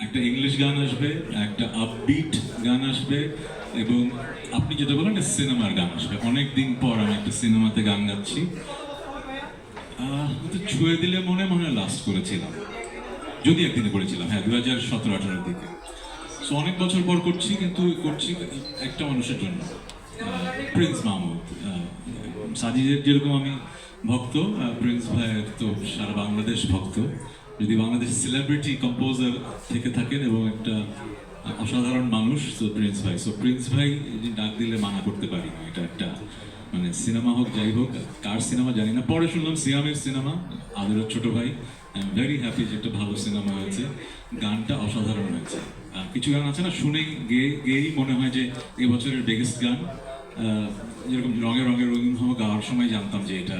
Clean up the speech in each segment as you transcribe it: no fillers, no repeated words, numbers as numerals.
একটা ইংলিশ গান আসবে, একটা আপবিট গান আসবে, এবং আপনি যেটা বলেন একটা সিনেমার গান আসবে। অনেকদিন পর আমি একটা সিনেমাতে গান গাচ্ছি। হয়তো ছুঁয়ে দিলে মনে মনে লাস্ট করেছিলাম, যদি একদিনে করেছিলাম, হ্যাঁ 2017-18 দিকে। সো অনেক বছর পর করছি, কিন্তু করছি একটা মানুষের জন্য, প্রিন্স মাহমুদ। সাজিদের যেরকম আমি ভক্ত, প্রিন্স ভাইয়ের তো সারা বাংলাদেশ ভক্ত। যদি বাংলাদেশের সেলিব্রিটি কম্পোজার থেকে থাকেন এবং একটা অসাধারণ মানুষ, তো প্রিন্স ভাই। সো প্রিন্স ভাই ডাক দিলে মানা করতে পারি না। এটা একটা মানে সিনেমা হোক যাই হোক, কার সিনেমা জানি না, পরে শুনলাম সিয়ামের সিনেমা, আদরের ছোট ভাই। আই এম ভেরি হ্যাপি যে একটা ভালো সিনেমা হয়েছে, গানটা অসাধারণ হয়েছে। কিছু গান আছে না, শুনেই গেয়েই মনে হয় যে এবছরের বিগেস্ট গান। যেরকম রঙে রঙে রঙিন হওয়া গাওয়ার সময় জানতাম যে এটা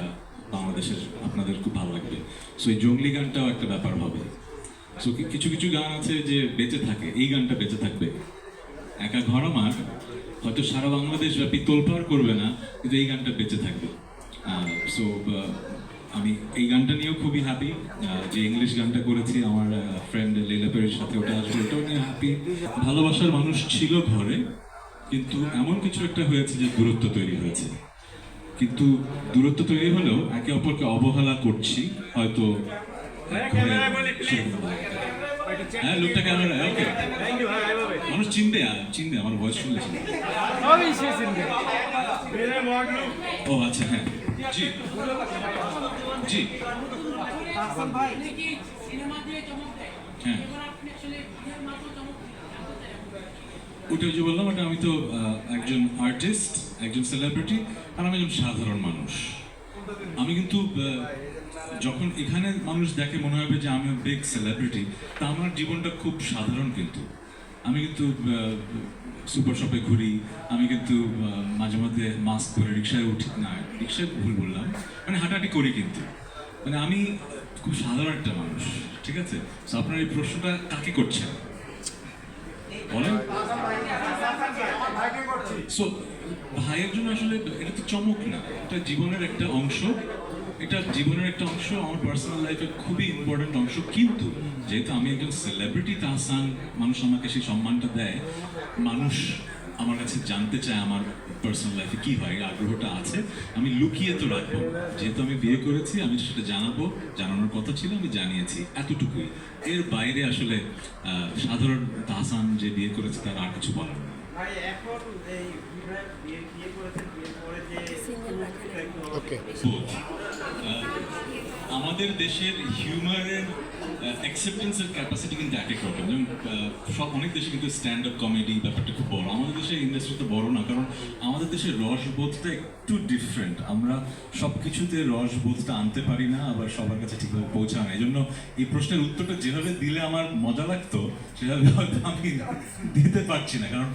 বাংলাদেশের, আপনাদের খুব ভালো লাগবে। সো এই জঙ্গলি গানটাও একটা ব্যাপার হবে। সো কিছু কিছু গান আছে যে বেঁচে থাকে, এই গানটা বেঁচে থাকবে। একা ঘর আমার হয়তো সারা বাংলাদেশ ব্যাপী তোলপাড় করবে না, কিন্তু এই গানটা বেঁচে থাকবে। সো আমি এই গানটা নিয়েও খুবই হ্যাপি, যে ইংলিশ গানটা করেছি আমার ফ্রেন্ড লীলা পেরের সাথে, ওটা আসবে, ওটাও নিয়ে হ্যাপি। ভালোবাসার মানুষ ছিল ঘরে, কিন্তু এমন কিছু একটা হয়েছে যে দূরত্ব তৈরি হয়েছে। কিন্তু দূরত্ব তৈরি হলেও একে অপরকে অবহেলা করছি হয়তো। হ্যাঁ, লোকটা ক্যামেরা, ওকে। মানুষ চিনবে, চিনবে আমার ভয়েস শুনলে চিনবে। ও আচ্ছা, হ্যাঁ, জি জি, হ্যাঁ, ওটা যে বললাম, ওটা আমি তো একজন আর্টিস্ট, একজন সেলিব্রিটি, আর আমি একজন সাধারণ মানুষ। আমি কিন্তু যখন এখানে মানুষ দেখে মনে হবে যে আমি বিগ সেলিব্রিটি, তা আমার জীবনটা খুব সাধারণ। কিন্তু আমি কিন্তু সুপার শপে ঘুরি, আমি কিন্তু মাঝে মধ্যে মাস্ক পরে রিক্সায় উঠি না, রিক্সায় ভুল বললাম, মানে হাঁটাহাঁটি করি, কিন্তু মানে আমি খুব সাধারণ একটা মানুষ, ঠিক আছে? তো আপনার এই প্রশ্নটা কাকে করছেন বলেন? সো ভাইয়ের জন্য আসলে এটা তো চমক না, এটা জীবনের একটা অংশ। এটা জীবনের একটা অংশ, আমার পার্সোনাল লাইফের খুবই ইম্পর্টেন্ট অংশ। কিন্তু যেহেতু আমি একজন সেলিব্রিটি তাহসান, মানুষ আমাকে সেই সম্মানটা দেয়, মানুষ আমার কাছে জানতে চায় আমার পার্সোনাল লাইফে কি হয়, এই আগ্রহটা আছে। আমি লুকিয়ে তো রাখবো না। যেহেতু আমি বিয়ে করেছি, আমি সেটা জানাবো, জানানোর কথা ছিল, আমি জানিয়েছি, এতটুকুই। এর বাইরে আসলে সাধারণ তাহসান যে বিয়ে করেছে তার আর কিছু বলার নেই। আমাদের দেশের হিউমারের অ্যাকসেপ্টেন্সের ক্যাপাসিটি কিন্তু এক এক রকম। যেমন সব অনেক দেশে কিন্তু স্ট্যান্ড আপ কমেডি ব্যাপারটা খুব বড়, আমাদের দেশের ইন্ডাস্ট্রিতে বড় না, কারণ আমাদের দেশের রসবোধটা একটু ডিফারেন্ট। আমরা সব কিছুতে রসবোধটা আনতে পারি না, আবার সবার কাছে ঠিকভাবে পৌঁছায় না। এই জন্য এই প্রশ্নের উত্তরটা যেভাবে দিলে আমার মজা লাগতো, সেভাবে হয়তো আমি দিতে পারছি না। কারণ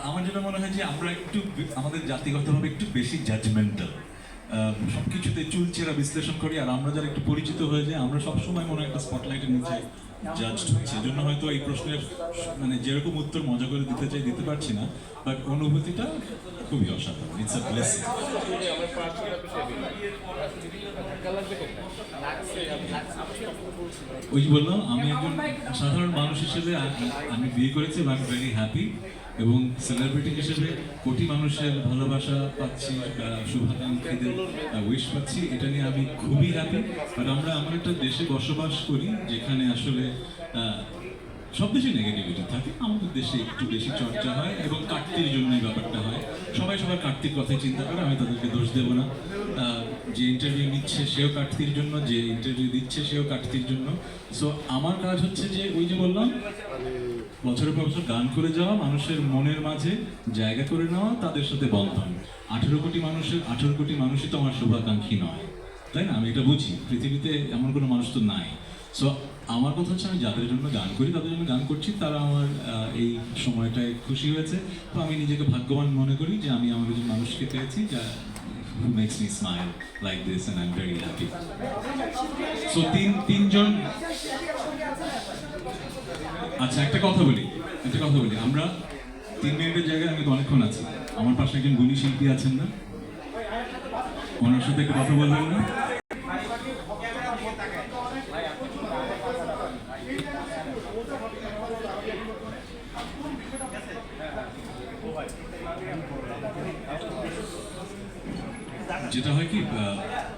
আমার যেটা মনে হয় যে আমরা একটু আমাদের জাতিগতভাবে একটু বেশি জাজমেন্টাল, সবকিছুতে চুলচেরা বিশ্লেষণ করি। আর আমরা যারা একটু পরিচিত হয়ে যাই, আমরা সবসময় মনে একটা স্পটলাইটের নিচে জাজড হচ্ছে। এই জন্য হয়তো এই প্রশ্নের মানে যেরকম উত্তর মজা করে দিতে চাই দিতে পারছি না, বাট অনুভূতিটা খুবই অসাধারণ। It's a blessing. ওই যে বললাম, আমি একজন সাধারণ মানুষ হিসেবে আমি বিয়ে করেছি এবং আই এম ভেরি হ্যাপি, এবং সেলিব্রিটি হিসেবে কোটি মানুষের ভালোবাসা পাচ্ছি, শুভাকাঙ্ক্ষীদের উইশ পাচ্ছি, এটা নিয়ে আমি খুবই হ্যাপি। বাট আমরা এমন একটা দেশে বসবাস করি যেখানে আসলে সব দেশে নেগেটিভিটি থাকে, আমাদের দেশে একটু বেশি চর্চা হয় এবং কাটতির জন্যই ব্যাপারটা হয়। সবাই সবার কাটতির কথাই চিন্তা করে, আমি তাদেরকে দোষ দেবো না। যে ইন্টারভিউ নিচ্ছে সেও কাটতির জন্য, যে ইন্টারভিউ দিচ্ছে সেও কাটতির জন্য। সো আমার কাজ হচ্ছে যে ওই যে বললাম, বছরের পর বছর গান করে যাওয়া, মানুষের মনের মাঝে জায়গা করে নেওয়া, তাদের সাথে বন্ধন। 18 কোটি মানুষের 18 কোটি মানুষই তো আমার শুভাকাঙ্ক্ষী নয়, তাই না? আমি এটা বুঝি, পৃথিবীতে এমন কোনো মানুষ তো নাই। সো আমার কথা হচ্ছে, আমি যাদের জন্য গান করি, তাদের জন্য গান করছি, তারা আমার এই সময়টায় খুশি হয়েছে। তো আমি নিজেকে ভাগ্যবান মনে করি যে আমি আমার একজন মানুষকে পেয়েছি যা who makes me smile like this, and I'm very happy. So তিনজন। আচ্ছা, একটা কথা বলি, আমরা 3 মিনিটের জায়গায় আমি তো অনেকক্ষণ আছি। আমার পাশে একজন গুণী শিল্পী আছেন না, ওনার সাথে একটু কথা বলবেন না? যেটা হয় কি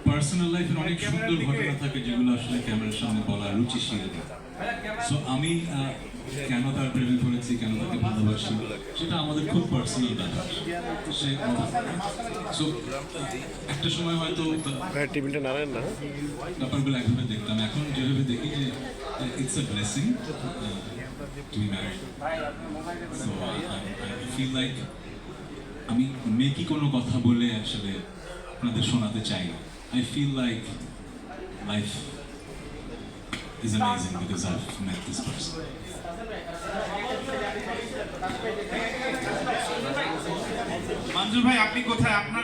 পার্সোনাল লাইফের অনেক সুন্দর ঘটনা থাকে যেগুলো আসলে ক্যামেরার সামনে বলা রুচিশীল। সো আমি কেন তার প্রেমে পড়েছি, কেন তাকে ভালোবাসি, সেটা আমাদের খুব পার্সোনাল ব্যাপার। সে সো একটা সময় হয়তো টিভিটা নাড়েন না। ব্যাপারগুলো একভাবে দেখতাম, এখন যেভাবে দেখি যে it's a blessing to be married. So I feel like আমি মেকি কোনো কথা বলে আসলে আপনাদের শোনাতে চাই না। I feel like life is amazing because I've met this person. Manzoor ভাই, আপনি কোথায়? আপনার